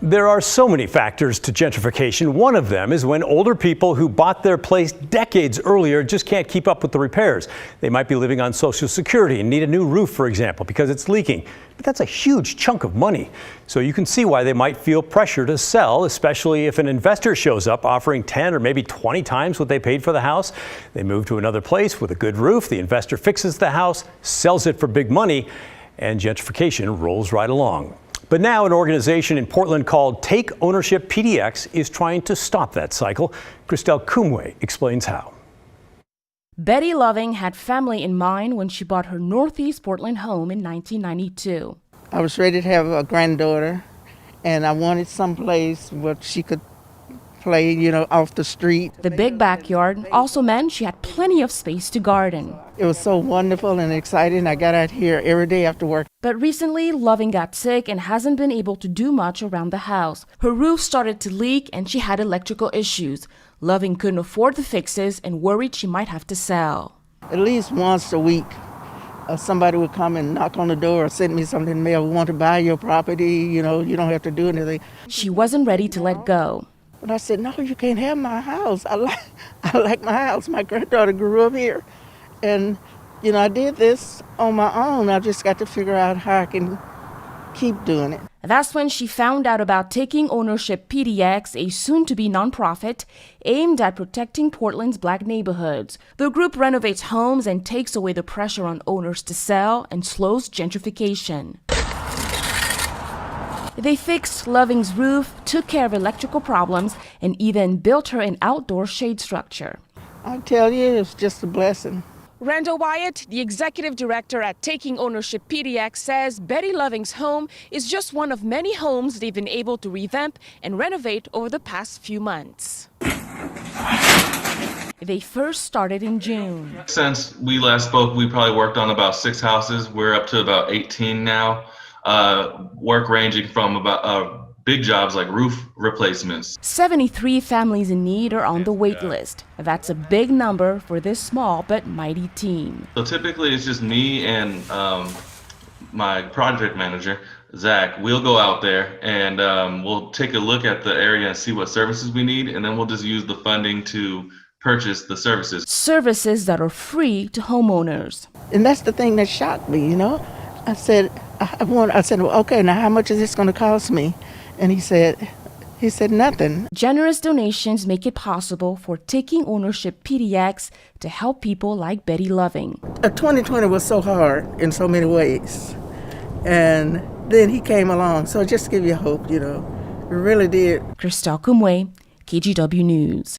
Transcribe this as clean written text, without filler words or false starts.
There are so many factors to gentrification. One of them is when older people who bought their place decades earlier just can't keep up with the repairs. They might be living on Social Security and need a new roof, for example, because it's leaking. But that's a huge chunk of money. So you can see why they might feel pressure to sell, especially if an investor shows up offering 10 or maybe 20 times what they paid for the house. They move to another place with a good roof. The investor fixes the house, sells it for big money, and gentrification rolls right along. But now an organization in Portland called Take Ownership PDX is trying to stop that cycle. Christelle Kumwe explains how. Betty Loving had family in mind when she bought her Northeast Portland home in 1992. I was ready to have a granddaughter, and I wanted some place where she could play, off the street. The big backyard also meant she had plenty of space to garden. It was so wonderful and exciting. I got out here every day after work. But recently, Loving got sick and hasn't been able to do much around the house. Her roof started to leak and she had electrical issues. Loving couldn't afford the fixes and worried she might have to sell. At least once a week, somebody would come and knock on the door or send me something in the mail. We want to buy your property, you don't have to do anything. She wasn't ready to let go. But I said, no, you can't have my house. I like my house. My granddaughter grew up here. And, I did this on my own. I just got to figure out how I can keep doing it. That's when she found out about Taking Ownership PDX, a soon-to-be nonprofit aimed at protecting Portland's black neighborhoods. The group renovates homes and takes away the pressure on owners to sell and slows gentrification. They fixed Loving's roof, took care of electrical problems, and even built her an outdoor shade structure. I tell you, it's just a blessing. Randall Wyatt, the executive director at Taking Ownership PDX, says Betty Loving's home is just one of many homes they've been able to revamp and renovate over the past few months. They first started in June. Since we last spoke, we probably worked on about 6 houses. We're up to about 18 now. Work ranging from about big jobs like roof replacements. 73 families in need are on the wait list. That's a big number for this small but mighty team. So typically it's just me and my project manager, Zach. We'll go out there and we'll take a look at the area and see what services we need, and then we'll just use the funding to purchase the services. Services that are free to homeowners. And that's the thing that shocked me, I said, well, okay, now how much is this going to cost me? And he said nothing. Generous donations make it possible for Taking Ownership PDX to help people like Betty Loving. 2020 was so hard in so many ways. And then he came along. So just to give you hope, it really did. Christelle Kumwe, KGW News.